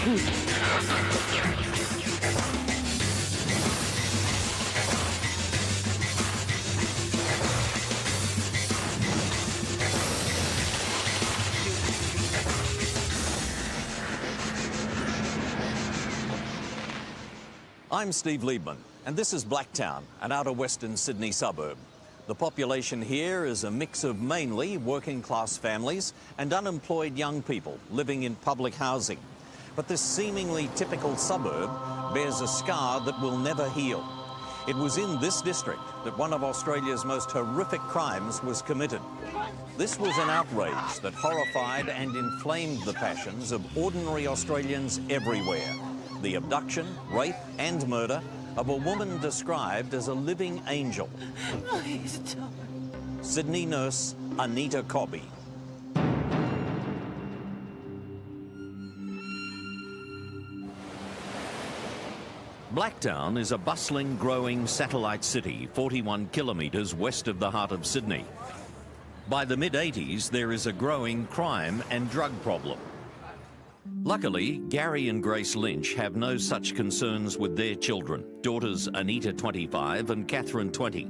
I'm Steve Liebman, and this is Blacktown, an outer western Sydney suburb. The population here is a mix of mainly working-class families and unemployed young people living in public housing. But this seemingly typical suburb bears a scar that will never heal. It was in this district that one of Australia's most horrific crimes was committed. This was an outrage that horrified and inflamed the passions of ordinary Australians everywhere. The abduction, rape and murder of a woman described as a living angel. Please don't. Sydney nurse Anita Cobby. Blacktown is a bustling, growing satellite city 41 kilometres west of the heart of Sydney. By the mid-80s, there is a growing crime and drug problem. Luckily, Gary and Grace Lynch have no such concerns with their children, daughters Anita, 25, and Catherine, 20.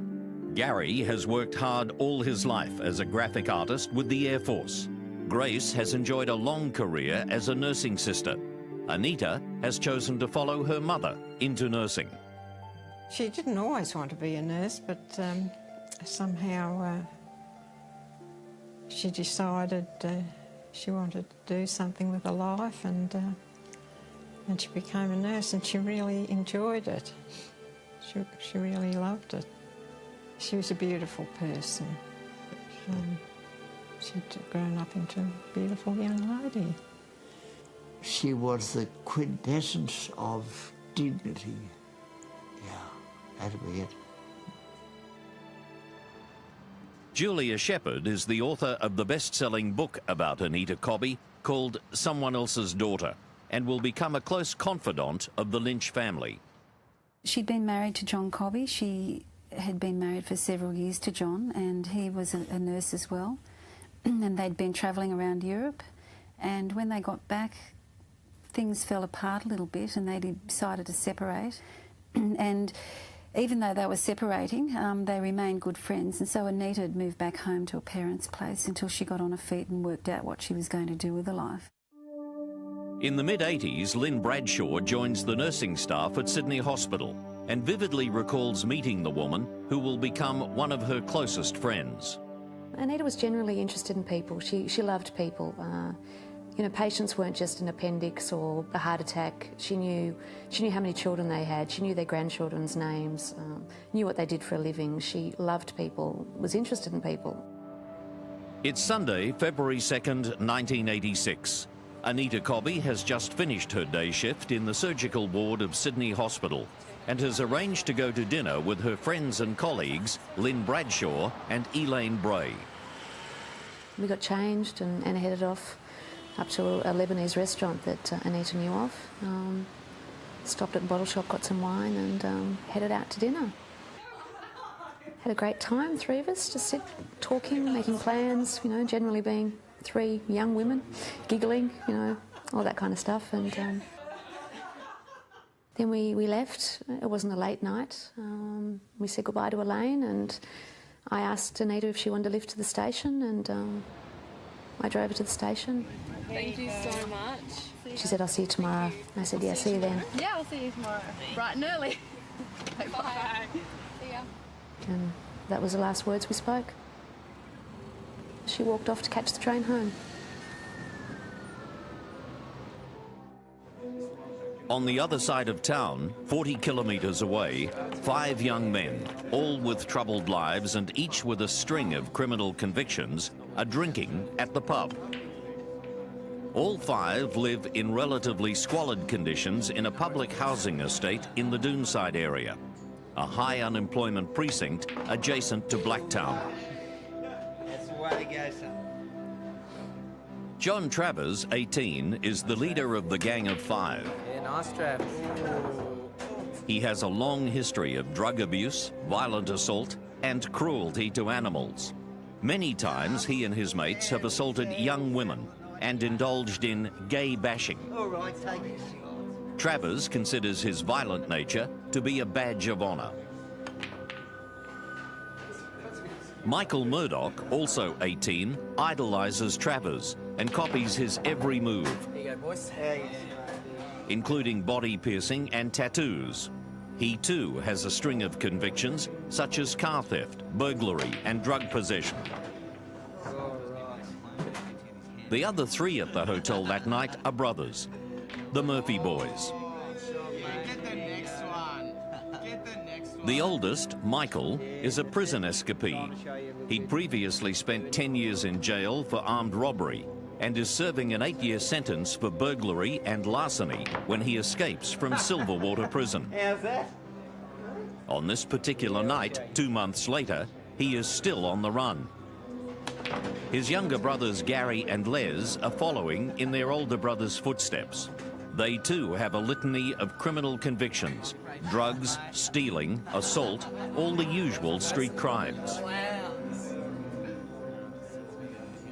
Gary has worked hard all his life as a graphic artist with the Air Force. Grace has enjoyed a long career as a nursing sister. Anita has chosen to follow her mother into nursing. She didn't always want to be a nurse, but somehow she decided she wanted to do something with her life, and she became a nurse, and she really enjoyed it. She really loved it. She was a beautiful person. She'd grown up into a beautiful young lady. She was the quintessence of dignity. Yeah, that'd be it. Julia Shepherd is the author of the best-selling book about Anita Cobby called Someone Else's Daughter, and will become a close confidant of the Lynch family. She'd been married to John Cobby. She had been married for several years to John, and he was a nurse as well. And they'd been travelling around Europe, and when they got back, things fell apart a little bit, and they decided to separate. And even though they were separating, they remained good friends, and so Anita had moved back home to her parents' place until she got on her feet and worked out what she was going to do with her life. In the mid-80s, Lynn Bradshaw joins the nursing staff at Sydney Hospital and vividly recalls meeting the woman who will become one of her closest friends. Anita was generally interested in people. She loved people. You know, patients weren't just an appendix or a heart attack. She knew how many children they had. She knew their grandchildren's names, knew what they did for a living. She loved people, was interested in people. It's Sunday, February 2nd, 1986. Anita Cobby has just finished her day shift in the surgical ward of Sydney Hospital and has arranged to go to dinner with her friends and colleagues, Lynn Bradshaw and Elaine Bray. We got changed and headed off up to a Lebanese restaurant that Anita knew of. Stopped at a bottle shop, got some wine, and headed out to dinner. Had a great time, three of us, just talking, making plans, you know, generally being three young women, giggling, you know, all that kind of stuff. And then we left. It wasn't a late night. We said goodbye to Elaine, and I asked Anita if she wanted to lift to the station, and I drove her to the station. Thank you so much. She said, I'll see you tomorrow. And I said, yeah, see you then. Yeah, I'll see you tomorrow. Bright and early. Bye. See ya. And that was the last words we spoke. She walked off to catch the train home. On the other side of town, 40 kilometres away, 5 young men, all with troubled lives and each with a string of criminal convictions, are drinking at the pub. All 5 live in relatively squalid conditions in a public housing estate in the Doonside area, a high unemployment precinct adjacent to Blacktown. John Travers, 18, is the leader of the Gang of 5. He has a long history of drug abuse, violent assault, and cruelty to animals. Many times he and his mates have assaulted young women and indulged in gay bashing. All right, take it. Travers considers his violent nature to be a badge of honour. Michael Murdoch, also 18, idolises Travers and copies his every move, Here you go, boys. including body piercing and tattoos. He too has a string of convictions such as car theft, burglary and drug possession. The other three at the hotel that night are brothers, the Murphy boys. The oldest, Michael, is a prison escapee. He'd previously spent 10 years in jail for armed robbery and is serving an 8-year sentence for burglary and larceny when he escapes from Silverwater Prison. How's that? On this particular night, 2 months later, he is still on the run. His younger brothers Gary and Les are following in their older brother's footsteps. They too have a litany of criminal convictions: drugs, stealing, assault, all the usual street crimes.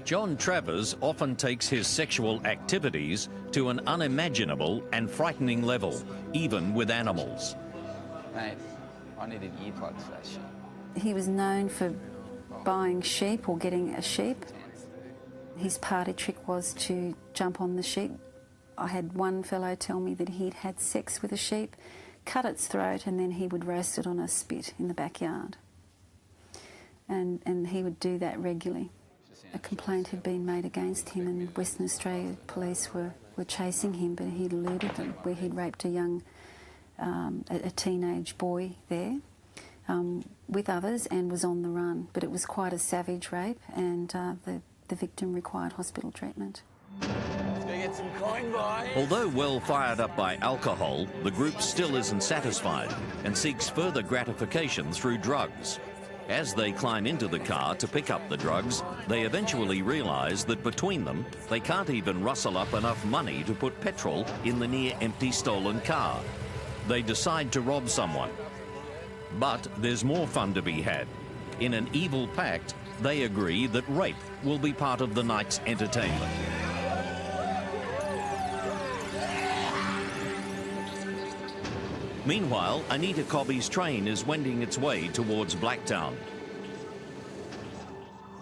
John Travers often takes his sexual activities to an unimaginable and frightening level, even with animals. Mate, I needed earplugs for that shit. He was known for buying sheep or getting a sheep. His party trick was to jump on the sheep. I had one fellow tell me that he'd had sex with a sheep, cut its throat, and then he would roast it on a spit in the backyard. And he would do that regularly. A complaint had been made against him, and Western Australia police were chasing him, but he'd eluded them, where he'd raped a young, a teenage boy there with others and was on the run. But it was quite a savage rape, and the victim required hospital treatment. Let's go get some coin, boys. Although well fired up by alcohol, the group still isn't satisfied and seeks further gratification through drugs. As they climb into the car to pick up the drugs, they eventually realise that between them, they can't even rustle up enough money to put petrol in the near-empty stolen car. They decide to rob someone. But there's more fun to be had. In an evil pact, they agree that rape will be part of the night's entertainment. Meanwhile, Anita Cobby's train is wending its way towards Blacktown.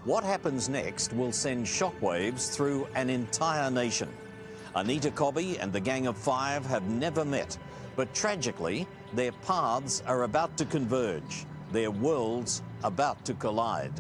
What happens next will send shockwaves through an entire nation. Anita Cobby and the Gang of Five have never met, but tragically, their paths are about to converge, their worlds about to collide.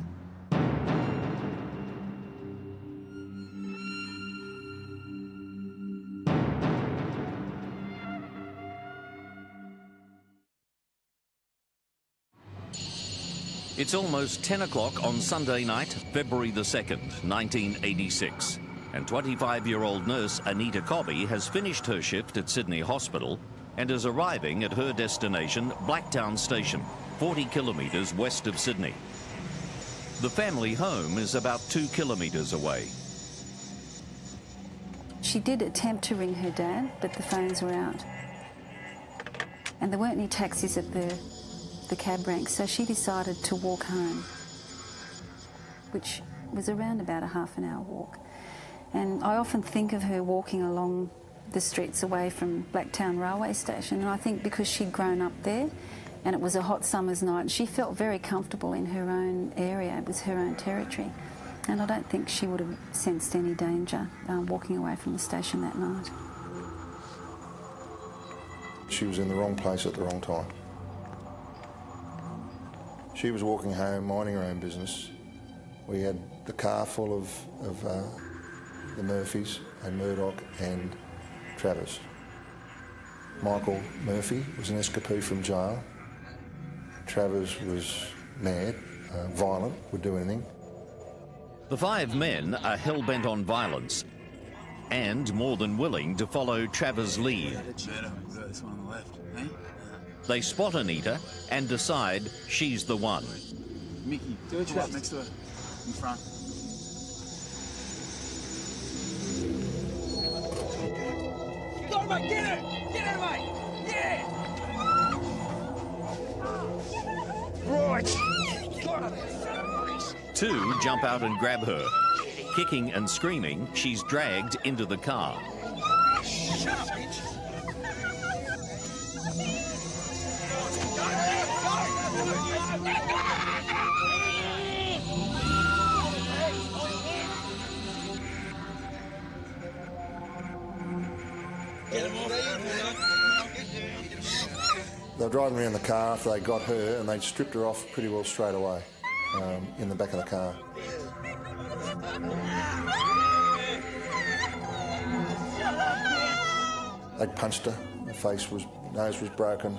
It's almost 10 o'clock on Sunday night, February the 2nd, 1986. And 25-year-old nurse Anita Cobby has finished her shift at Sydney Hospital and is arriving at her destination, Blacktown Station, 40 kilometres west of Sydney. The family home is about 2 kilometres away. She did attempt to ring her dad, but the phones were out. And there weren't any taxis at the cab rank, so she decided to walk home, which was around about a half-an-hour walk. And I often think of her walking along the streets away from Blacktown railway station, and I think because she'd grown up there and it was a hot summer's night, she felt very comfortable in her own area. It was her own territory, and I don't think she would have sensed any danger walking away from the station that night. She was in the wrong place at the wrong time. She was walking home, minding her own business. We had the car full of the Murphys and Murdoch and Travers. Michael Murphy was an escapee from jail. Travers was mad, violent, would do anything. The five men are hell-bent on violence and more than willing to follow Travers' lead. This one on the left, eh? They spot Anita and decide she's the one. Mickey, do a trap next to her, in front. Go, mate, get her! Get her, mate! Yeah! Right! Two jump out and grab her. Kicking and screaming, she's dragged into the car. Shut up, bitch! They were driving around the car after they got her, and they stripped her off pretty well straight away in the back of the car. They punched her. Her nose was broken.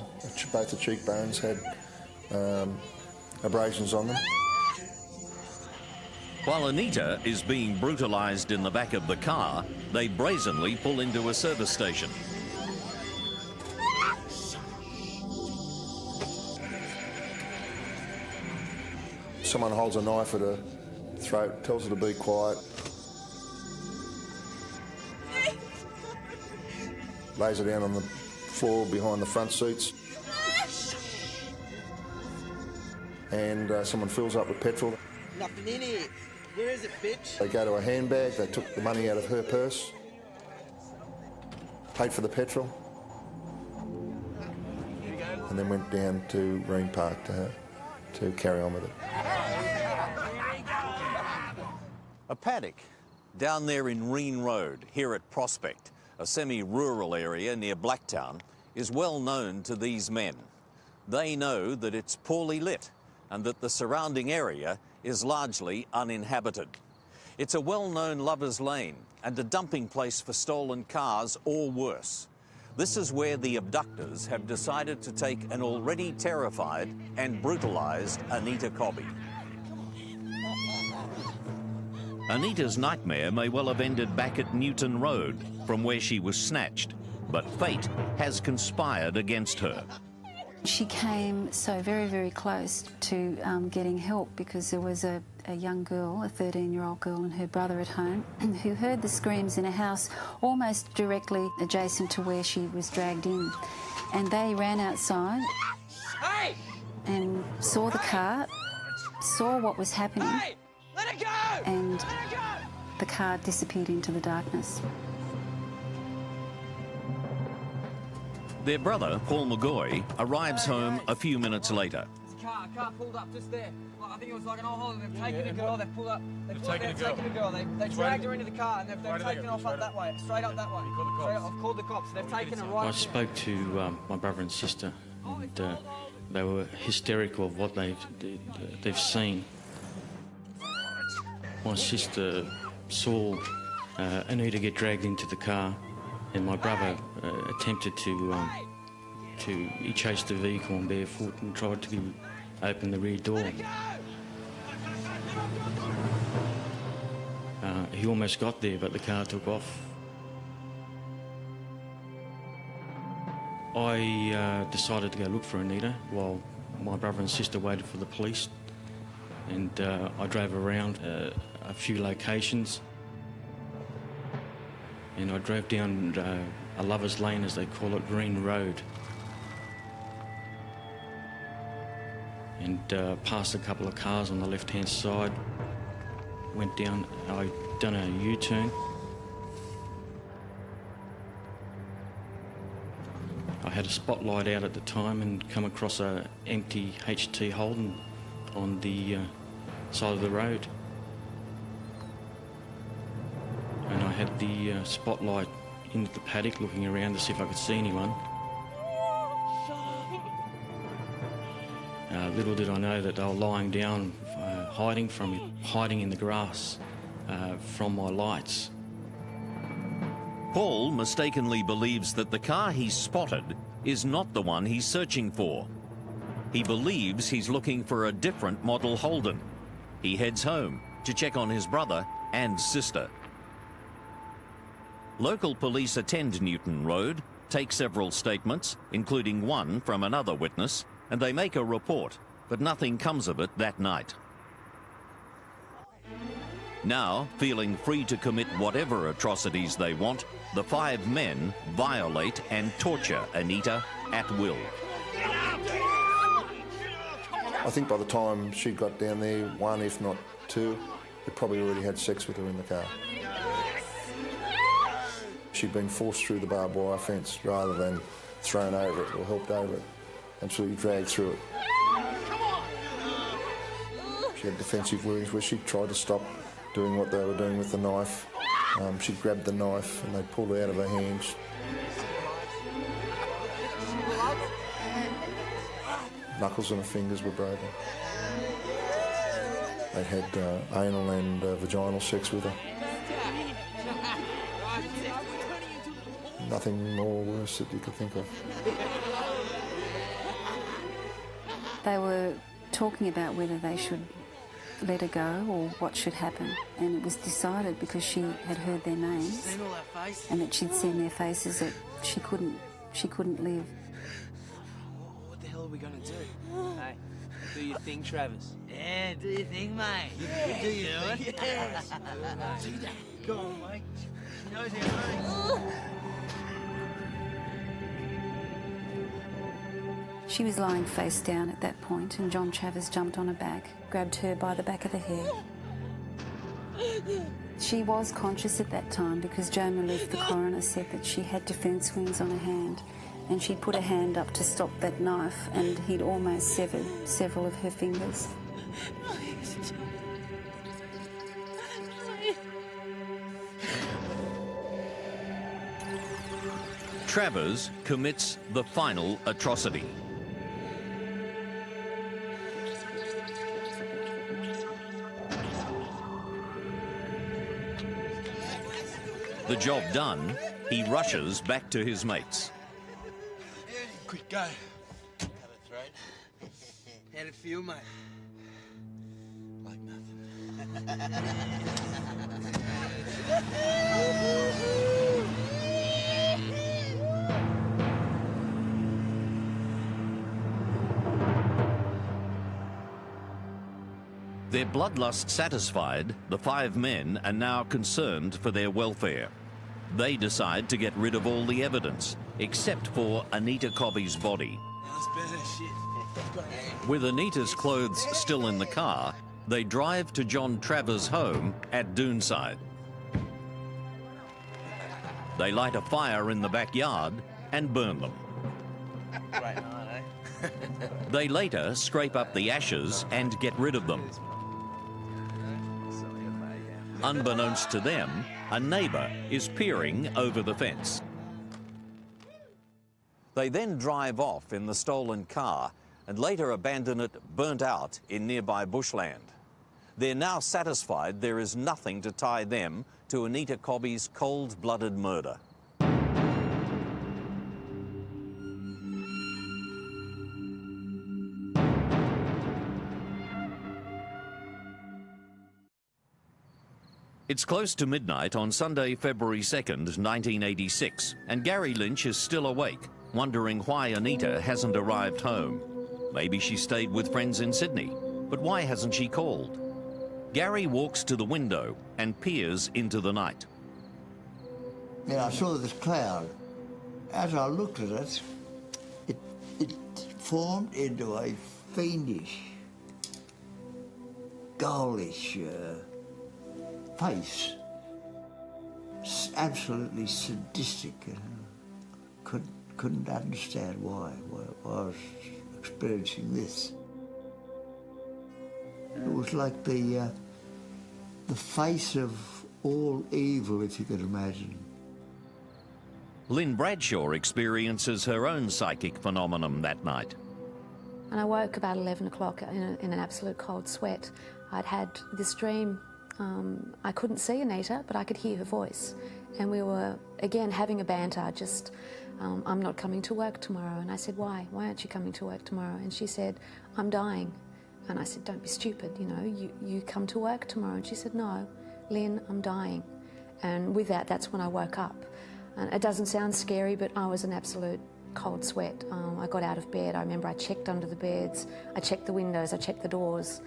Both the cheekbones had abrasions on them. While Anita is being brutalised in the back of the car, they brazenly pull into a service station. Someone holds a knife at her throat, tells her to be quiet. Lays her down on the floor behind the front seats. And someone fills up with petrol. Nothing in here. Where is it, bitch? They go to a handbag, they took the money out of her purse, paid for the petrol, and then went down to Green Park to carry on with it. A paddock down there in Reen Road, here at Prospect, a semi-rural area near Blacktown, is well known to these men. They know that it's poorly lit and that the surrounding area is largely uninhabited. It's a well-known lover's lane and a dumping place for stolen cars or worse. This is where the abductors have decided to take an already terrified and brutalised Anita Cobby. Anita's nightmare may well have ended back at Newton Road, from where she was snatched, but fate has conspired against her. She came so very, very close to getting help because there was a young girl, a 13-year-old girl, and her brother at home who heard the screams in a house almost directly adjacent to where she was dragged in. And they ran outside and saw the car, saw what was happening, Let it go! and Let it go! the car disappeared into the darkness. Their brother, Paul McGoy, arrives home a few minutes later. A car pulled up just there. Like, I think it was like an old holiday. They've taken a girl, they've pulled up. They've taken a girl. They dragged her into the car and they've taken her off up that way, straight up that way. I've called the cops. They've taken her right. I spoke to my brother and sister, and they were hysterical of what they've seen. My sister saw Anita get dragged into the car, and my brother attempted he chased the vehicle on barefoot and tried to open the rear door. He almost got there, but the car took off. I decided to go look for Anita while my brother and sister waited for the police, and I drove around a few locations, and I drove down a lover's lane, as they call it, Green Road, and passed a couple of cars on the left-hand side, went down, I done a U-turn. I had a spotlight out at the time and come across a empty HT Holden on the side of the road. And I had the spotlight into the paddock looking around to see if I could see anyone. Little did I know that they were lying down, hiding in the grass from my lights. Paul mistakenly believes that the car he's spotted is not the one he's searching for. He believes he's looking for a different model Holden. He heads home to check on his brother and sister. Local police attend Newton Road, take several statements, including one from another witness, and they make a report, but nothing comes of it that night. Now, feeling free to commit whatever atrocities they want, the 5 men violate and torture Anita at will. I think by the time she got down there, 1 if not 2 who probably already had sex with her in the car. She'd been forced through the barbed wire fence rather than thrown over it or helped over it, absolutely dragged through it. She had defensive wounds where she tried to stop doing what they were doing with the knife. She grabbed the knife and they pulled it out of her hands. Knuckles and her fingers were broken. They had anal and vaginal sex with her. Nothing more worse that you could think of. They were talking about whether they should let her go or what should happen, and it was decided, because she had heard their names and that she'd seen their faces, that she couldn't live. What the hell are we going to do? Hey, do your thing, Travis. Yeah, do your thing, mate. Yeah, do your thing. Yes. Do that. Go on, mate. She knows how to. She was lying face down at that point, and John Travers jumped on her back, grabbed her by the back of the hair. She was conscious at that time because Joe Maloof, the coroner, said that she had defence wounds on her hand, and she'd put her hand up to stop that knife, and he'd almost severed several of her fingers. Travers commits the final atrocity. The job done, he rushes back to his mates. Quick, go. Cut a throat. How'd it feel, mate? Like nothing. Their bloodlust satisfied, the 5 men are now concerned for their welfare. They decide to get rid of all the evidence, except for Anita Cobby's body. With Anita's clothes still in the car, they drive to John Travers' home at Doonside. They light a fire in the backyard and burn them. Great night, eh? They later scrape up the ashes and get rid of them. Unbeknownst to them, a neighbour is peering over the fence. They then drive off in the stolen car and later abandon it burnt out in nearby bushland. They're now satisfied there is nothing to tie them to Anita Cobby's cold-blooded murder. It's close to midnight on Sunday, February 2nd, 1986, and Gary Lynch is still awake, wondering why Anita hasn't arrived home. Maybe she stayed with friends in Sydney, but why hasn't she called? Gary walks to the window and peers into the night. Then I saw this cloud. As I looked at it, it formed into a fiendish, ghoulish face, absolutely sadistic. Couldn't understand why I was experiencing this. It was like the face of all evil, if you could imagine. Lynn Bradshaw experiences her own psychic phenomenon that night. And I woke about 11 o'clock in an absolute cold sweat. I'd had this dream. I couldn't see Anita, but I could hear her voice. And we were, again, having a banter, just, I'm not coming to work tomorrow. And I said, why? Why aren't you coming to work tomorrow? And she said, I'm dying. And I said, don't be stupid, you know, you come to work tomorrow. And she said, no, Lynn, I'm dying. And with that, that's when I woke up. And it doesn't sound scary, but I was an absolute cold sweat. I got out of bed. I remember I checked under the beds, I checked the windows, I checked the doors.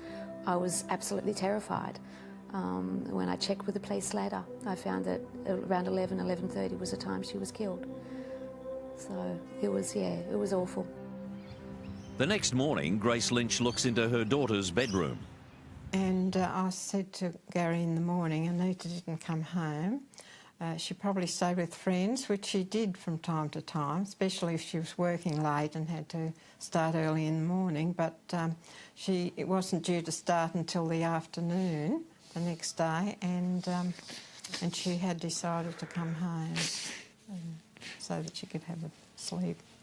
I was absolutely terrified. When I checked with the police later, I found that around 11:30 was the time she was killed. So it was, yeah, it was awful. The next morning, Grace Lynch looks into her daughter's bedroom. And I said to Gary in the morning, Anita didn't come home. She probably stayed with friends, which she did from time to time, especially if she was working late and had to start early in the morning. But it wasn't due to start until the afternoon the next day, and she had decided to come home so that she could have a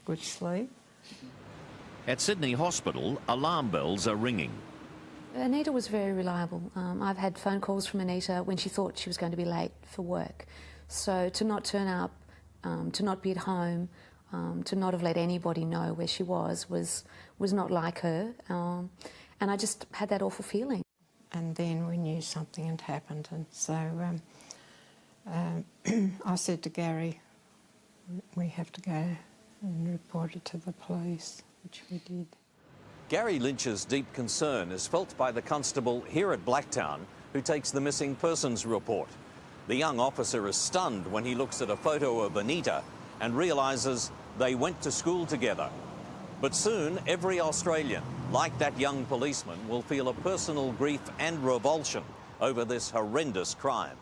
good sleep. At Sydney Hospital, alarm bells are ringing. Anita was very reliable. I've had phone calls from Anita when she thought she was going to be late for work. So to not turn up, to not be at home, to not have let anybody know where she was not like her. And I just had that awful feeling. And then we knew something had happened, and so I said to Gary, we have to go and report it to the police, which we did. Gary Lynch's deep concern is felt by the constable here at Blacktown who takes the missing persons report. The young officer is stunned when he looks at a photo of Anita and realises they went to school together. But soon, every Australian, like that young policeman, will feel a personal grief and revulsion over this horrendous crime.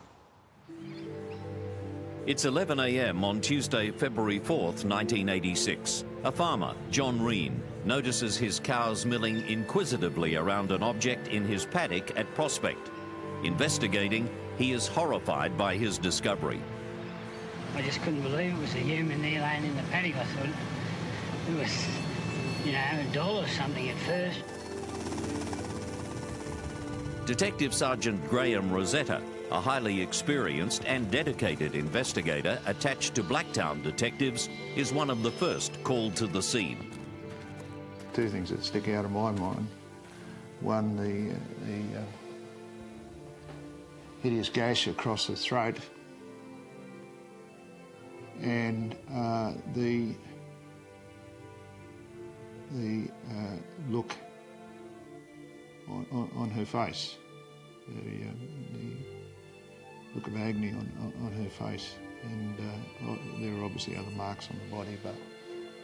It's 11 a.m. on Tuesday, February 4th, 1986. A farmer, John Reen, notices his cows milling inquisitively around an object in his paddock at Prospect. Investigating, he is horrified by his discovery. I just couldn't believe it was a human there laying in the paddock. I thought it was, you know, a doll or something at first. Detective Sergeant Graham Rosetta, a highly experienced and dedicated investigator attached to Blacktown detectives, is one of the first called to the scene. Two things that stick out of my mind. One, the hideous gash across the throat, and the look on her face, the look of agony on her face, and there are obviously other marks on the body, but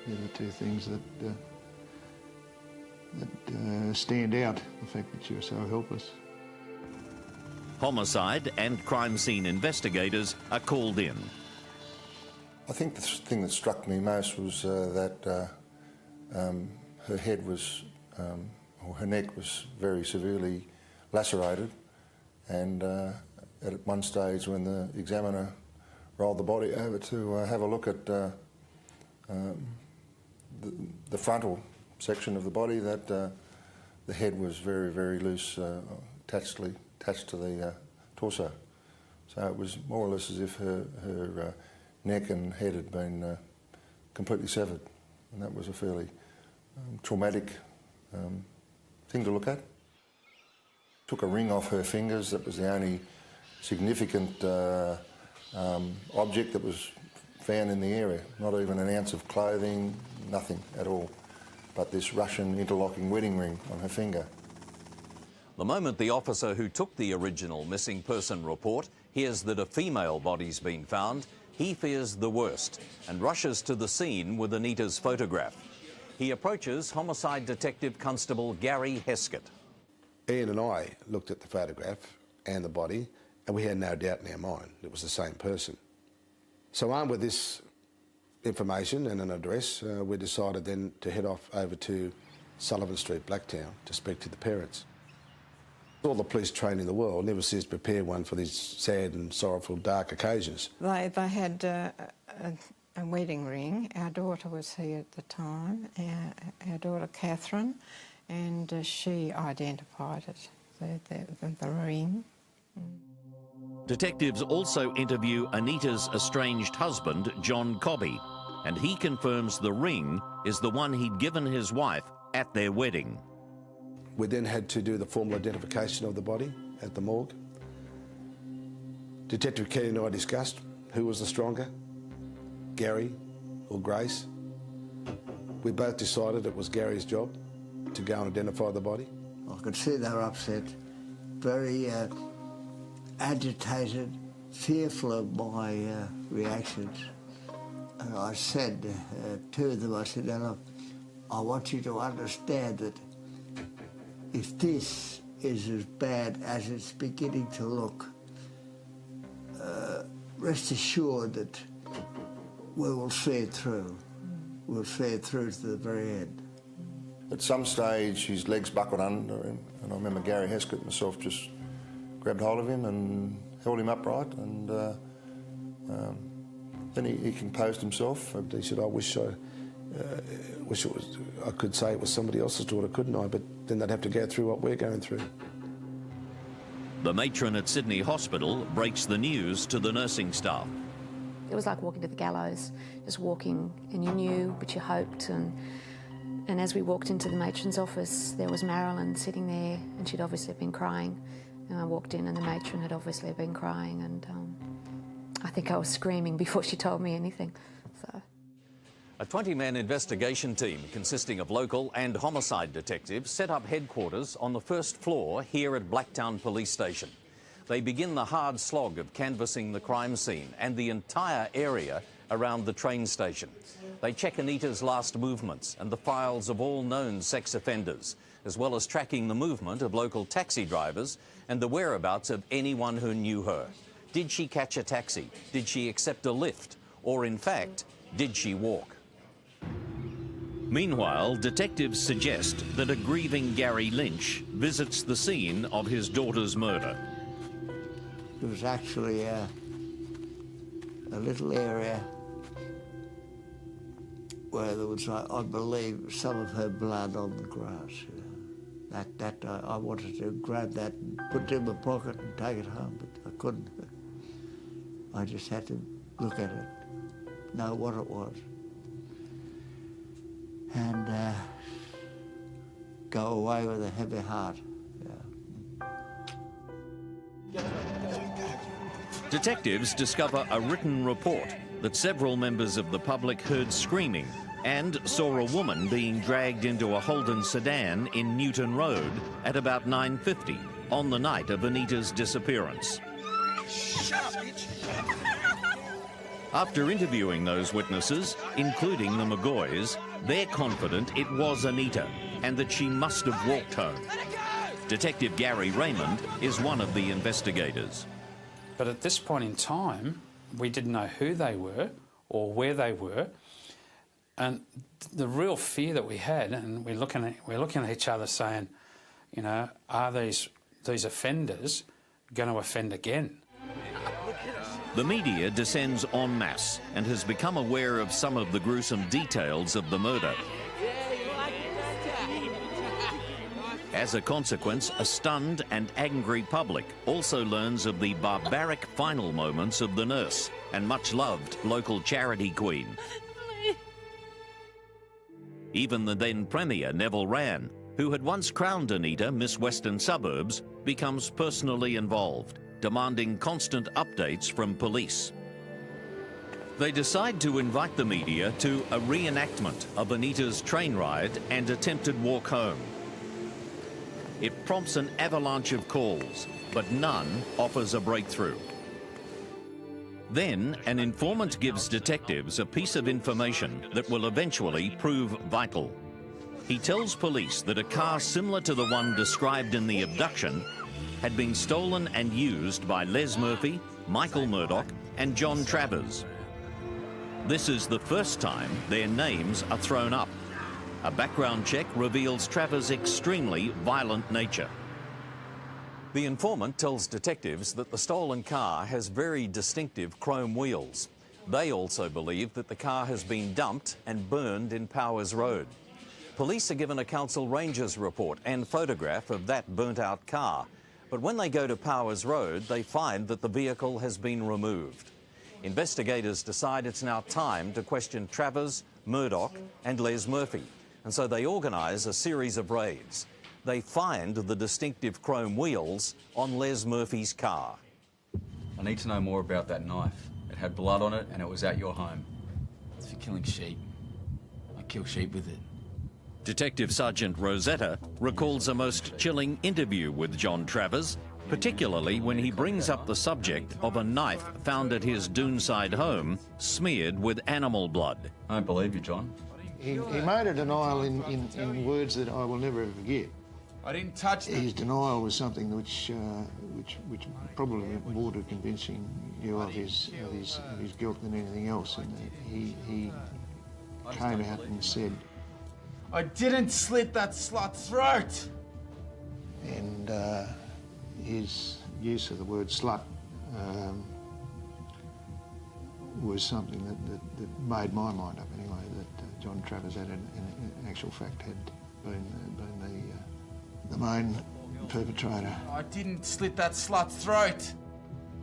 they're the two things that stand out, the fact that she was so helpless. Homicide and crime scene investigators are called in. I think the thing that struck me most was that her head was, or her neck was very severely lacerated, and at one stage when the examiner rolled the body over to have a look at the frontal section of the body, that the head was very, very loose, attached to the torso. So it was more or less as if her neck and head had been completely severed, and that was a fairly traumatic thing to look at. Took a ring off her fingers. That was the only significant object that was found in the area. Not even an ounce of clothing, nothing at all, but this Russian interlocking wedding ring on her finger. The moment the officer who took the original missing person report hears that a female body's been found, he fears the worst and rushes to the scene with Anita's photograph. He approaches Homicide Detective Constable Gary Heskett. Ian and I looked at the photograph and the body, and we had no doubt in our mind it was the same person. So armed with this information and an address, we decided then to head off over to Sullivan Street, Blacktown, to speak to the parents. All the police trained in the world never seems to prepare one for these sad and sorrowful, dark occasions. They had a wedding ring. Our daughter was here at the time, our daughter Catherine, and she identified it, the ring. Detectives also interview Anita's estranged husband, John Cobby, and he confirms the ring is the one he'd given his wife at their wedding. We then had to do the formal identification of the body at the morgue. Detective Kelly and I discussed who was the stronger, Gary or Grace. We both decided it was Gary's job to go and identify the body. I could see they were upset, very agitated, fearful of my reactions. And I said to them, I said, "Now, look, I want you to understand that if this is as bad as it's beginning to look, rest assured that we will see it through. We'll see it through to the very end. At some stage, his legs buckled under him, and I remember Gary Heskett and myself just grabbed hold of him and held him upright, and then he composed himself. He said, I wish I could say it was somebody else's daughter, couldn't I? But then they'd have to go through what we're going through. The matron at Sydney Hospital breaks the news to the nursing staff. It was like walking to the gallows, just walking, and you knew, but you hoped. And as we walked into the matron's office, there was Marilyn sitting there, and she'd obviously been crying. And I walked in, and the matron had obviously been crying, and I think I was screaming before she told me anything. So. A 20-man investigation team consisting of local and homicide detectives set up headquarters on the first floor here at Blacktown Police Station. They begin the hard slog of canvassing the crime scene and the entire area around the train station. They check Anita's last movements and the files of all known sex offenders, as well as tracking the movement of local taxi drivers and the whereabouts of anyone who knew her. Did she catch a taxi? Did she accept a lift? Or in fact, did she walk? Meanwhile, detectives suggest that a grieving Gary Lynch visits the scene of his daughter's murder. There was actually a little area where there was, I believe, some of her blood on the grass. I wanted to grab that and put it in my pocket and take it home, but I couldn't. I just had to look at it, know what it was, and go away with a heavy heart. Detectives discover a written report that several members of the public heard screaming and saw a woman being dragged into a Holden sedan in Newton Road at about 9:50 on the night of Anita's disappearance. After interviewing those witnesses, including the McGoys, they're confident it was Anita and that she must have walked home. Detective Gary Raymond is one of the investigators. But at this point in time, we didn't know who they were or where they were. And the real fear that we had, and we're looking at each other saying, you know, are these offenders going to offend again? The media descends en masse and has become aware of some of the gruesome details of the murder. As a consequence, a stunned and angry public also learns of the barbaric final moments of the nurse and much-loved local charity queen. Even the then Premier, Neville Wran, who had once crowned Anita Miss Western Suburbs, becomes personally involved, demanding constant updates from police. They decide to invite the media to a reenactment of Anita's train ride and attempted walk home. It prompts an avalanche of calls, but none offers a breakthrough. Then, an informant gives detectives a piece of information that will eventually prove vital. He tells police that a car similar to the one described in the abduction had been stolen and used by Les Murphy, Michael Murdoch, and John Travers. This is the first time their names are thrown up. A background check reveals Travers' extremely violent nature. The informant tells detectives that the stolen car has very distinctive chrome wheels. They also believe that the car has been dumped and burned in Powers Road. Police are given a Council Rangers report and photograph of that burnt-out car. But when they go to Powers Road, they find that the vehicle has been removed. Investigators decide it's now time to question Travers, Murdoch and Les Murphy. And so they organise a series of raids. They find the distinctive chrome wheels on Les Murphy's car. I need to know more about that knife. It had blood on it and it was at your home. It's for killing sheep. I kill sheep with it. Detective Sergeant Rosetta recalls a most chilling interview with John Travers, particularly when he brings up the subject of a knife found at his Doonside home smeared with animal blood. I don't believe you, John. He made a denial in words that I will never forget. I didn't touch them. His denial was something which probably more to convincing you of his guilt than anything else. And he came out and said, I didn't slit that slut's throat. And his use of the word slut was something that made my mind up anyway, that John Travers had in actual fact had been the main perpetrator. I didn't slit that slut's throat.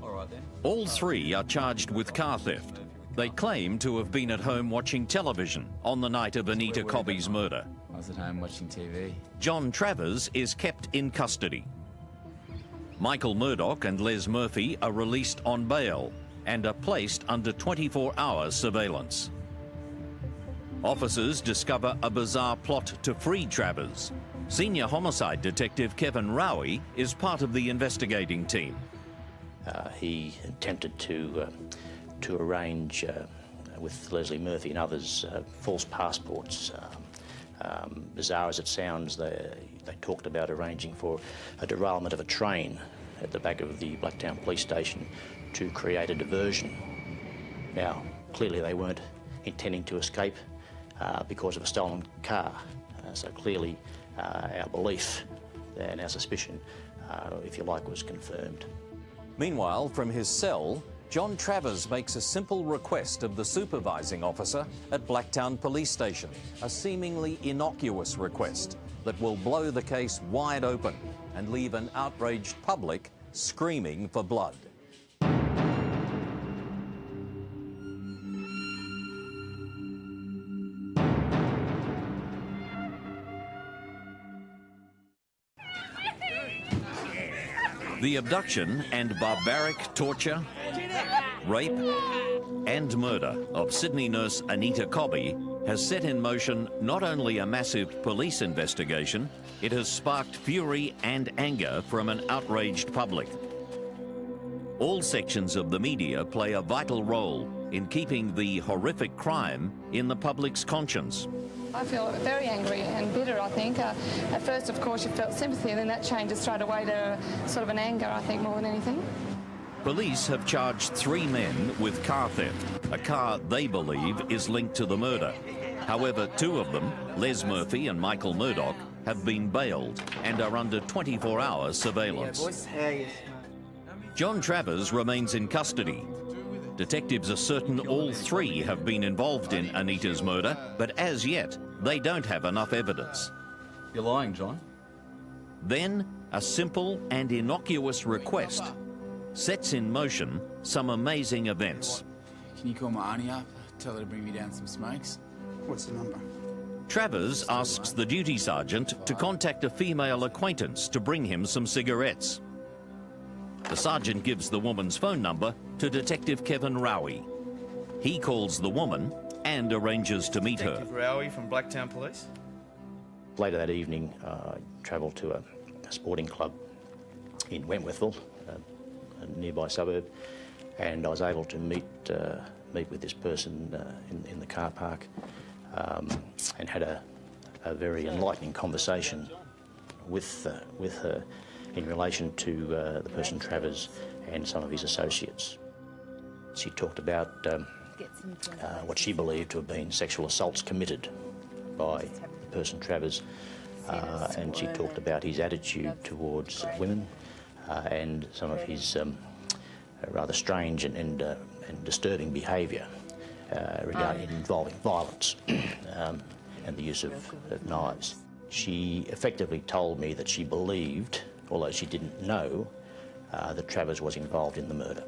All right then. All three are charged with car theft. They claim to have been at home watching television on the night of Anita Cobby's murder. I was at home watching TV. John Travers is kept in custody. Michael Murdoch and Les Murphy are released on bail and are placed under 24-hour surveillance. Officers discover a bizarre plot to free Travers. Senior homicide detective Kevin Rowie is part of the investigating team. He attempted to arrange with Leslie Murphy and others false passports. Bizarre as it sounds, they talked about arranging for a derailment of a train at the back of the Blacktown police station to create a diversion. Now, clearly they weren't intending to escape because of a stolen car. So clearly our belief and our suspicion, if you like, was confirmed. Meanwhile, from his cell, John Travers makes a simple request of the supervising officer at Blacktown Police Station, a seemingly innocuous request that will blow the case wide open and leave an outraged public screaming for blood. The abduction and barbaric torture, rape and murder of Sydney nurse Anita Cobby has set in motion not only a massive police investigation, it has sparked fury and anger from an outraged public. All sections of the media play a vital role in keeping the horrific crime in the public's conscience. I feel very angry and bitter, I think. At first, of course, you felt sympathy, and then that changes straight away to sort of an anger, I think, more than anything. Police have charged 3 men with car theft, a car they believe is linked to the murder. However, 2 of them, Les Murphy and Michael Murdoch, have been bailed and are under 24-hour surveillance. John Travers remains in custody. Detectives are certain all 3 have been involved in Anita's murder, but as yet, they don't have enough evidence. You're lying, John. Then, a simple and innocuous request sets in motion some amazing events. Can you call my auntie up? Tell her to bring me down some smokes? What's the number? Travers asks the duty sergeant to contact a female acquaintance to bring him some cigarettes. The sergeant gives the woman's phone number to Detective Kevin Rowie. He calls the woman and arranges to meet her. Detective Rowie from Blacktown Police? Later that evening, I travelled to a sporting club in Wentworthville, a nearby suburb, and I was able to meet with this person in the car park and had a very enlightening conversation with her in relation to the person Travers and some of his associates. She talked about what she believed to have been sexual assaults committed by the person Travers, and she talked about his attitude towards women and some of his rather strange and disturbing behaviour involving violence and the use of knives. She effectively told me that she believed, although she didn't know, that Travers was involved in the murder.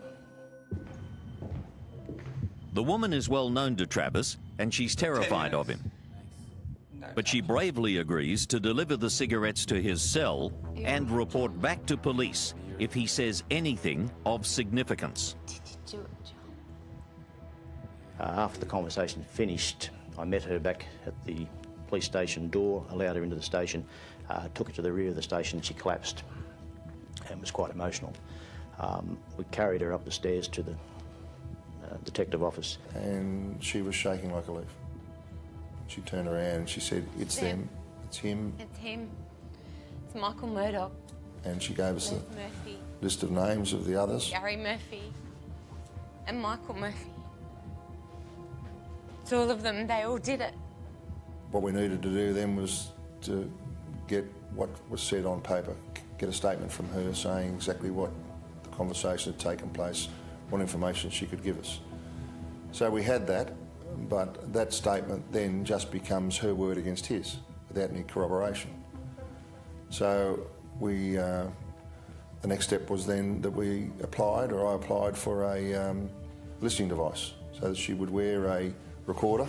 The woman is well known to Travers, and she's terrified of him. But she bravely agrees to deliver the cigarettes to his cell and report back to police if he says anything of significance. After the conversation finished, I met her back at the police station door, allowed her into the station, took her to the rear of the station. She collapsed and was quite emotional. We carried her up the stairs to the detective office. And she was shaking like a leaf. She turned around and she said, "It's them, it's him." It's him. It's Michael Murdoch. And she gave us Les the Murphy. list of names of the others. Gary Murphy. And Michael Murphy. It's all of them. They all did it. What we needed to do then was to get what was said on paper, get a statement from her saying exactly what the conversation had taken place, what information she could give us. So we had that, but that statement then just becomes her word against his, without any corroboration. So we, the next step was then that we applied, or I applied for a listening device so that she would wear a recorder,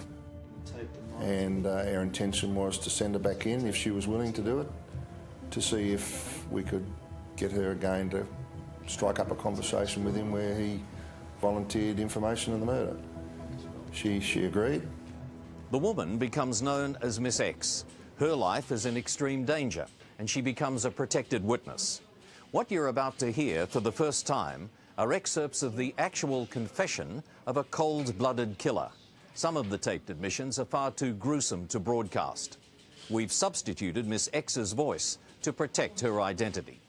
and our intention was to send her back in if she was willing to do it, to see if we could get her again to strike up a conversation with him where he volunteered information in the murder. She agreed. The woman becomes known as Miss X. Her life is in extreme danger, and she becomes a protected witness. What you're about to hear for the first time are excerpts of the actual confession of a cold-blooded killer. Some of the taped admissions are far too gruesome to broadcast. We've substituted Miss X's voice to protect her identity.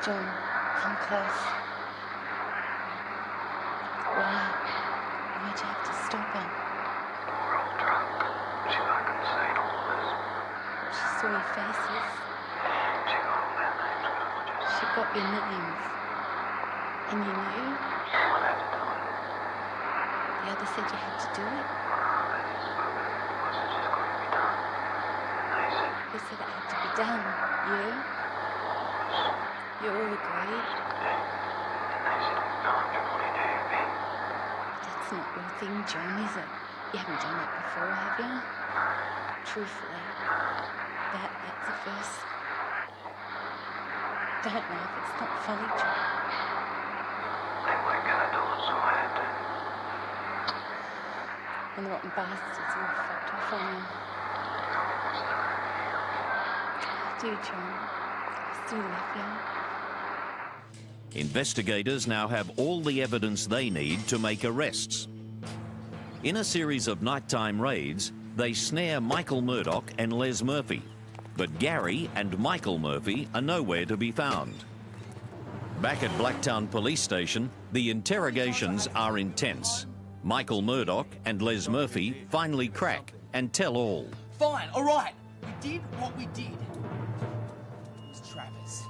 John, come close. Why? Why'd you have to stop her? We're all drunk. She fucking seen all of us. She saw your faces. She got all our names. She got your names. And you knew? Someone had to do it. The other said you had to do it. Who said it had to be done? You? You all agreed? That's not your thing, John, is it? You haven't done that before, have you? Truthfully, that's the first. Don't know if it's not funny, John. They weren't going to do it, so I had to. And the rotten bastards all fucked off on you. I do, John. I still love you. Investigators now have all the evidence they need to make arrests. In a series of nighttime raids, they snare Michael Murdoch and Les Murphy. But Gary and Michael Murphy are nowhere to be found. Back at Blacktown Police Station, the interrogations are intense. Michael Murdoch and Les Murphy finally crack and tell all. Fine, all right. We did what we did. It was Travers.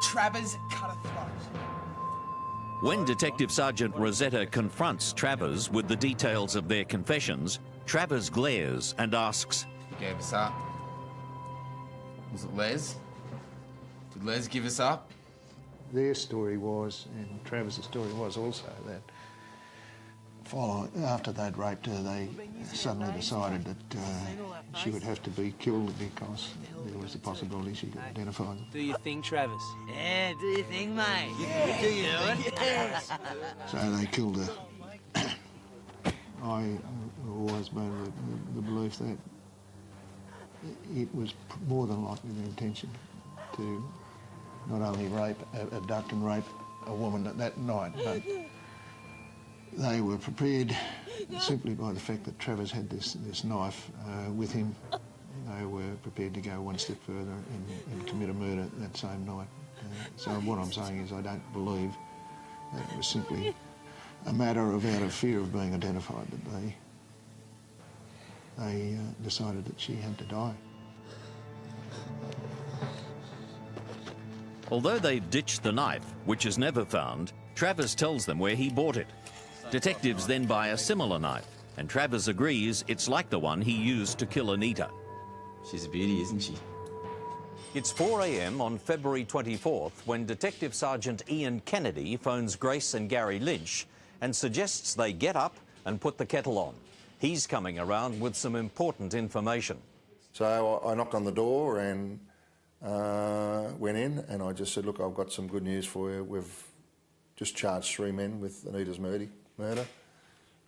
Travers cut a throat. When Detective Sergeant Rosetta confronts Travers with the details of their confessions, Travers glares and asks, He gave us up. Was it Les? Did Les give us up? Their story was, and Travis's story was also, that after they'd raped her, they suddenly decided that she would have to be killed because there was the possibility she could identify them. Do your thing, Travers. Yeah, do your thing, mate. Yeah. Do you do it? Yes. So they killed her. I always made the belief that it was more than likely their intention to not only abduct and rape a woman that night, but they were prepared simply by the fact that Travers had this knife with him. They were prepared to go one step further and commit a murder that same night. So what I'm saying is I don't believe that it was simply a matter of out of fear of being identified that they decided that she had to die. Although they've ditched the knife, which is never found, Travers tells them where he bought it. Detectives then buy a similar knife, and Travers agrees it's like the one he used to kill Anita. She's a beauty, isn't she? It's 4 a.m. on February 24th when Detective Sergeant Ian Kennedy phones Grace and Gary Lynch and suggests they get up and put the kettle on. He's coming around with some important information. So I knocked on the door and went in, and I just said, look, I've got some good news for you. We've just charged 3 men with Anita's murder.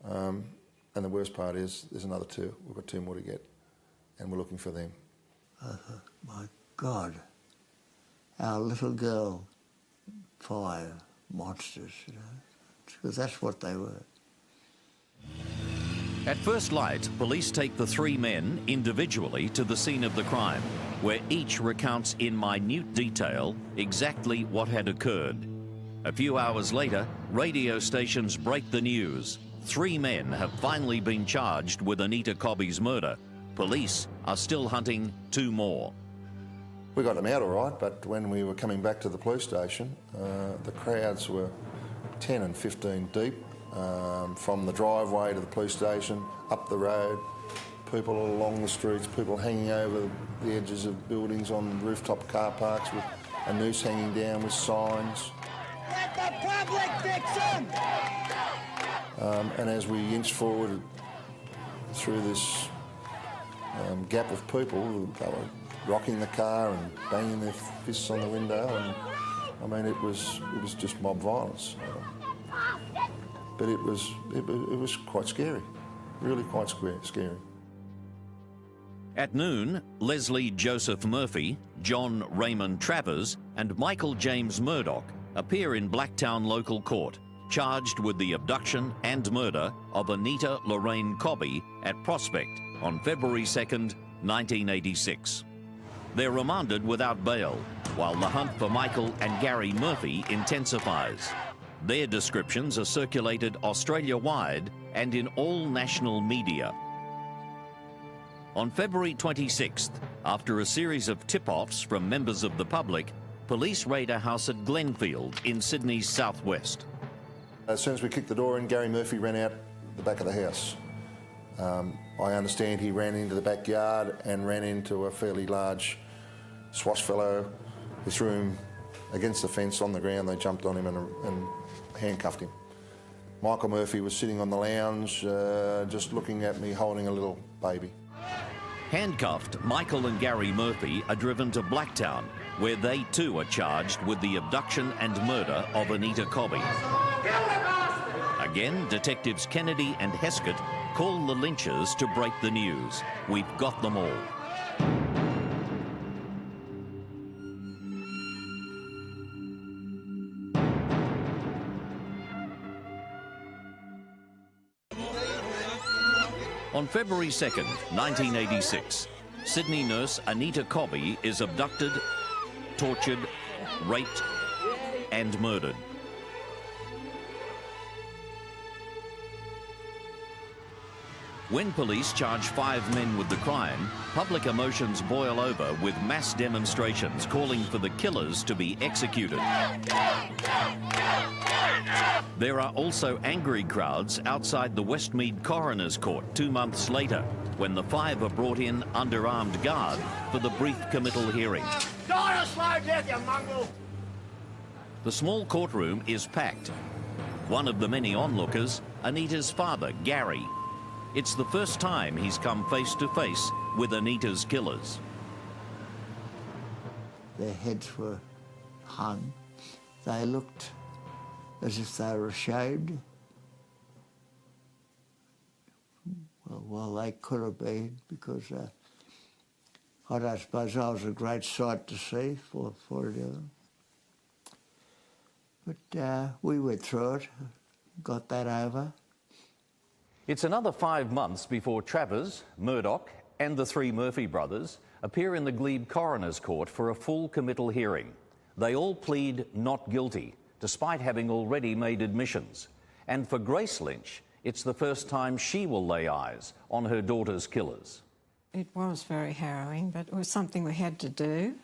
And the worst part is there's another 2. We've got 2 more to get, and we're looking for them. My God, our little girl, fire monsters, you know, because that's what they were. At first light, police take the three men individually to the scene of the crime, where each recounts in minute detail exactly what had occurred. A few hours later, radio stations break the news. Three men have finally been charged with Anita Cobby's murder. Police are still hunting two more. We got them out all right, but when we were coming back to the police station, the crowds were 10 and 15 deep, from the driveway to the police station, up the road, people along the streets, people hanging over the edges of buildings on rooftop car parks with a noose hanging down with signs. Let the public fix them! And as we inched forward through this gap of people, they were rocking the car and banging their fists on the window, and I mean it was just mob violence. But it was quite scary, really quite scary. At noon, Leslie Joseph Murphy, John Raymond Travers and Michael James Murdoch appear in Blacktown Local Court, charged with the abduction and murder of Anita Lorraine Cobby at Prospect on February 2nd, 1986. They're remanded without bail, while the hunt for Michael and Gary Murphy intensifies. Their descriptions are circulated Australia-wide and in all national media. On February 26th, after a series of tip-offs from members of the public, police raid a house at Glenfield in Sydney's southwest. As soon as we kicked the door in, Gary Murphy ran out the back of the house. I understand he ran into the backyard and ran into a fairly large swash fellow who threw him against the fence on the ground. They jumped on him and handcuffed him. Michael Murphy was sitting on the lounge just looking at me holding a little baby. Handcuffed, Michael and Gary Murphy are driven to Blacktown, where they too are charged with the abduction and murder of Anita Cobby. Again, detectives Kennedy and Heskett call the lynchers to break the news. We've got them all. On February 2nd, 1986, Sydney nurse Anita Cobby is abducted, tortured, raped and murdered. When police charge 5 men with the crime, public emotions boil over with mass demonstrations calling for the killers to be executed. There are also angry crowds outside the Westmead Coroner's Court 2 months later, when the 5 are brought in under armed guard for the brief committal hearing. Die a slow death, you mongrel! The small courtroom is packed. One of the many onlookers, Anita's father, Gary. It's the first time he's come face to face with Anita's killers. Their heads were hung. They looked as if they were ashamed. Well, they could have been, because I don't suppose I was a great sight to see for them. But we went through it, got that over. It's another 5 months before Travers, Murdoch and the 3 Murphy brothers appear in the Glebe Coroner's Court for a full committal hearing. They all plead not guilty, despite having already made admissions. And for Grace Lynch, it's the first time she will lay eyes on her daughter's killers. It was very harrowing, but it was something we had to do.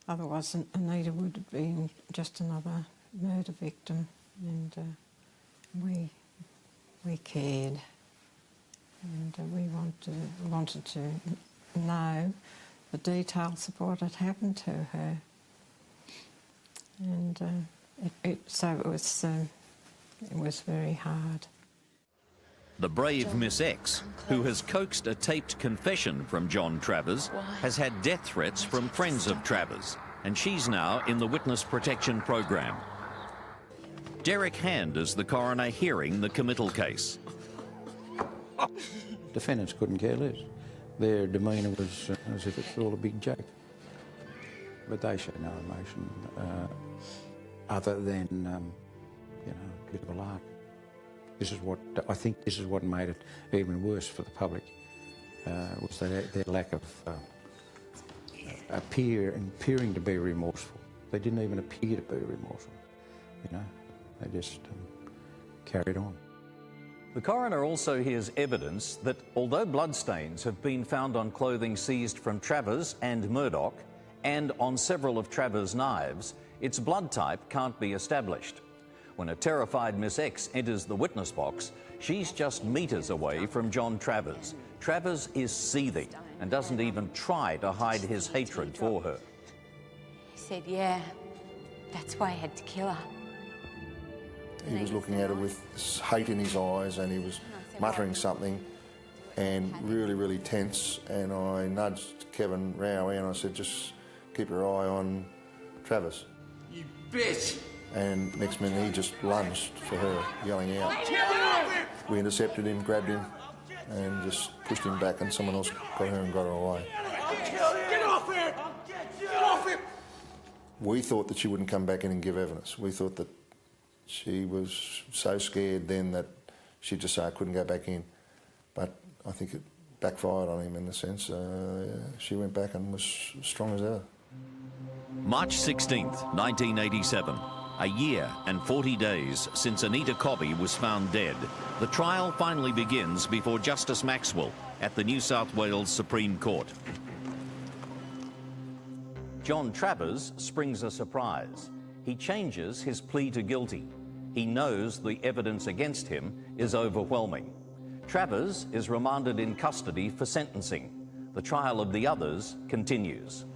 Otherwise, Anita would have been just another murder victim, and we cared, and we wanted to know the details of what had happened to her, and so it was very hard. The brave Miss X, who has coaxed a taped confession from John Travers, has had death threats from friends of Travers, and she's now in the witness protection program. Derek Hand is the coroner hearing the committal case. Defendants couldn't care less. Their demeanour was as if it's all a big joke. But they showed no emotion other than, you know, a bit of a lark. This is what I think. This is what made it even worse for the public, was their lack of appearing to be remorseful. They didn't even appear to be remorseful. You know, they just carried on. The coroner also hears evidence that although bloodstains have been found on clothing seized from Travers and Murdoch and on several of Travers' knives, its blood type can't be established. When a terrified Miss X enters the witness box, she's just metres away from John Travers. Travers is seething and doesn't even try to hide his hatred for her. He said, yeah, that's why I had to kill her. He was looking at her with hate in his eyes, and he was muttering something and really, really tense. And I nudged Kevin Rowie and I said, just keep your eye on Travers. You bitch! And next minute he just lunged for her, yelling out. We intercepted him, grabbed him, and just pushed him back, and someone else got her and got her away. Get off here! Get off here! We thought that she wouldn't come back in and give evidence. We thought that she was so scared then that she'd just say, I couldn't go back in. But I think it backfired on him in the sense she went back and was strong as ever. March 16th, 1987. A year and 40 days since Anita Cobby was found dead, the trial finally begins before Justice Maxwell at the New South Wales Supreme Court. John Travers springs a surprise. He changes his plea to guilty. He knows the evidence against him is overwhelming. Travers is remanded in custody for sentencing. The trial of the others continues.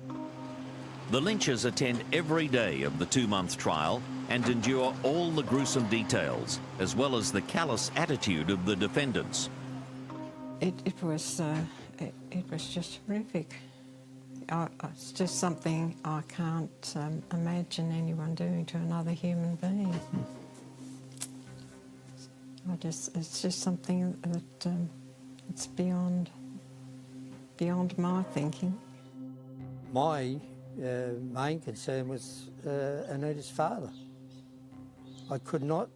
The Lynchers attend every day of the 2-month trial and endure all the gruesome details, as well as the callous attitude of the defendants. It was just horrific. It's just something I can't imagine anyone doing to another human being. It's just something that it's beyond my thinking. My main concern was Anita's father. I could not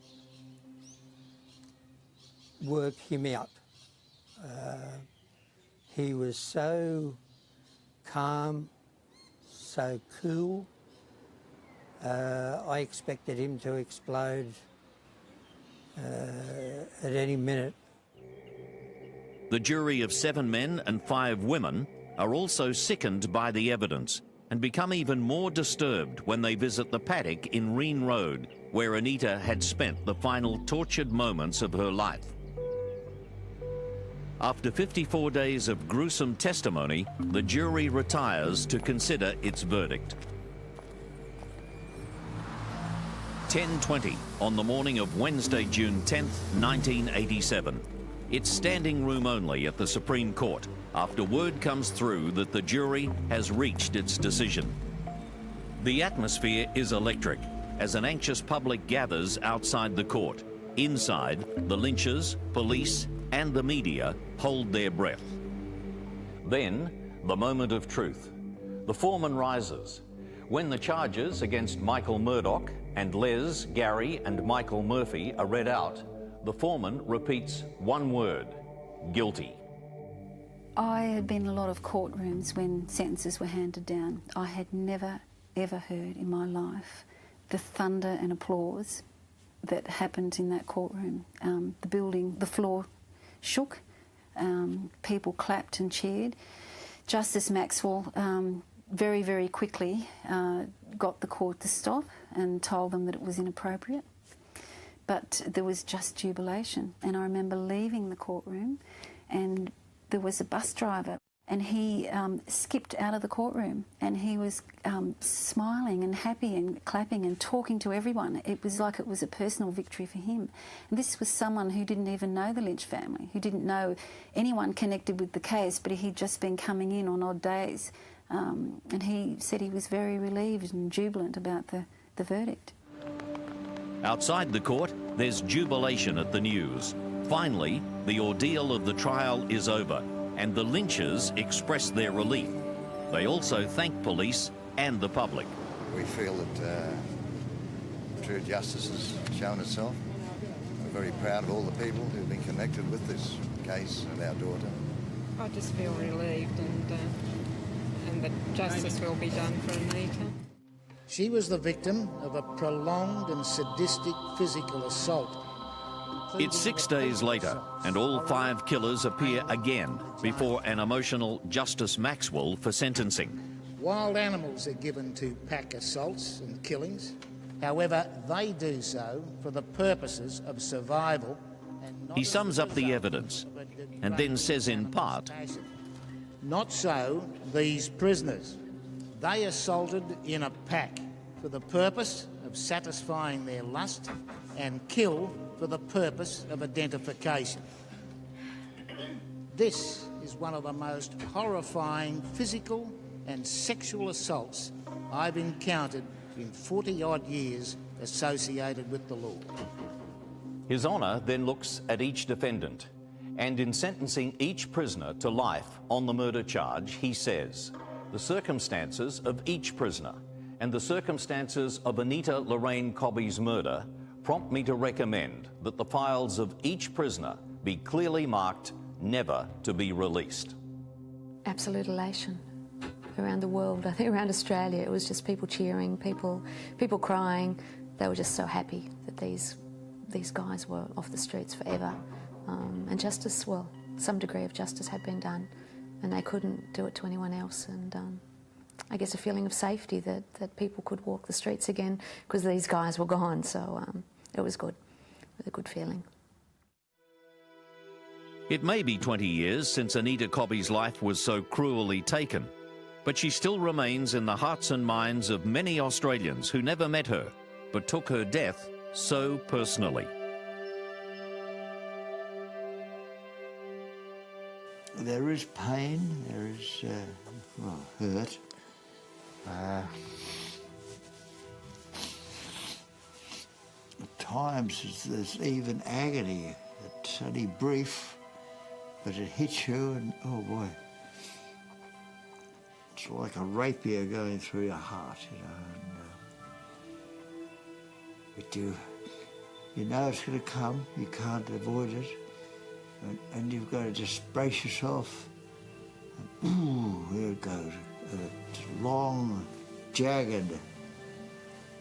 work him out. He was so calm, so cool. I expected him to explode at any minute. The jury of 7 men and 5 women are also sickened by the evidence and become even more disturbed when they visit the paddock in Reen Road, where Anita had spent the final tortured moments of her life. After 54 days of gruesome testimony, the jury retires to consider its verdict. 10:20 on the morning of Wednesday, June 10th, 1987. It's standing room only at the Supreme Court after word comes through that the jury has reached its decision. The atmosphere is electric as an anxious public gathers outside the court. Inside, the Lynchers, police, and the media hold their breath. Then, the moment of truth. The foreman rises. When the charges against Michael Murdoch and Les, Gary, and Michael Murphy are read out, the foreman repeats one word: guilty. I had been in a lot of courtrooms when sentences were handed down. I had never, ever heard in my life the thunder and applause that happened in that courtroom. The building, the floor shook, people clapped and cheered. Justice Maxwell very, very quickly got the court to stop and told them that it was inappropriate. But there was just jubilation. And I remember leaving the courtroom and there was a bus driver and he skipped out of the courtroom and he was smiling and happy and clapping and talking to everyone. It was like it was a personal victory for him. And this was someone who didn't even know the Lynch family, who didn't know anyone connected with the case, but he'd just been coming in on odd days. And he said he was very relieved and jubilant about the verdict. Outside the court, there's jubilation at the news. Finally, the ordeal of the trial is over, and the Lynchers express their relief. They also thank police and the public. We feel that true justice has shown itself. We're very proud of all the people who've been connected with this case of our daughter. I just feel relieved and that justice will be done for Anita. She was the victim of a prolonged and sadistic physical assault. It's 6 days later, and all 5 killers appear again before an emotional Justice Maxwell for sentencing. Wild animals are given to pack assaults and killings. However, they do so for the purposes of survival. He sums up the evidence and then says in part, not so these prisoners. They assaulted in a pack for the purpose of satisfying their lust and kill for the purpose of identification. This is one of the most horrifying physical and sexual assaults I've encountered in 40-odd years associated with the law. His Honour then looks at each defendant, and in sentencing each prisoner to life on the murder charge, he says, the circumstances of each prisoner and the circumstances of Anita Lorraine Cobby's murder prompt me to recommend that the files of each prisoner be clearly marked never to be released. Absolute elation around the world. I think around Australia it was just people cheering, people crying. They were just so happy that these guys were off the streets forever. And justice, well, some degree of justice had been done, and they couldn't do it to anyone else. And I guess a feeling of safety that people could walk the streets again because these guys were gone. So it was good, a good feeling. It may be 20 years since Anita Cobby's life was so cruelly taken, but she still remains in the hearts and minds of many Australians who never met her, but took her death so personally. There is pain, there is hurt. At times there's even agony. It's only brief, but it hits you and, oh boy, it's like a rapier going through your heart, you know. And, but you know it's going to come, you can't avoid it, and you've got to just brace yourself. And, ooh, here it goes. It's long, jagged,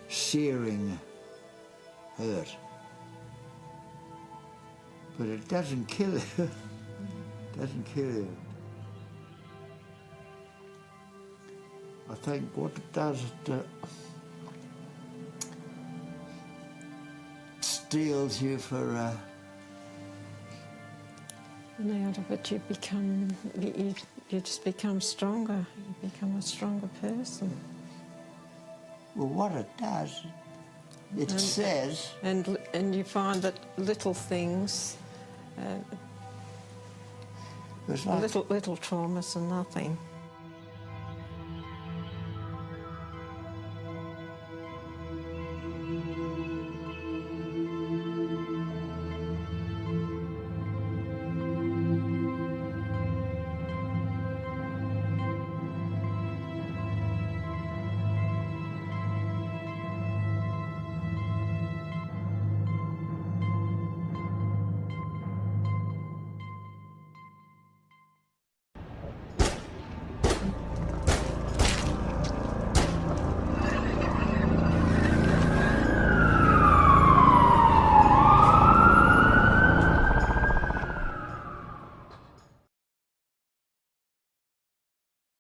searing hurt. But it doesn't kill you. It doesn't kill you. I think what it does, it steels you for... And out of it you just become stronger. You become a stronger person. Well, what it does, it says... And you find that little things, like, little traumas are nothing.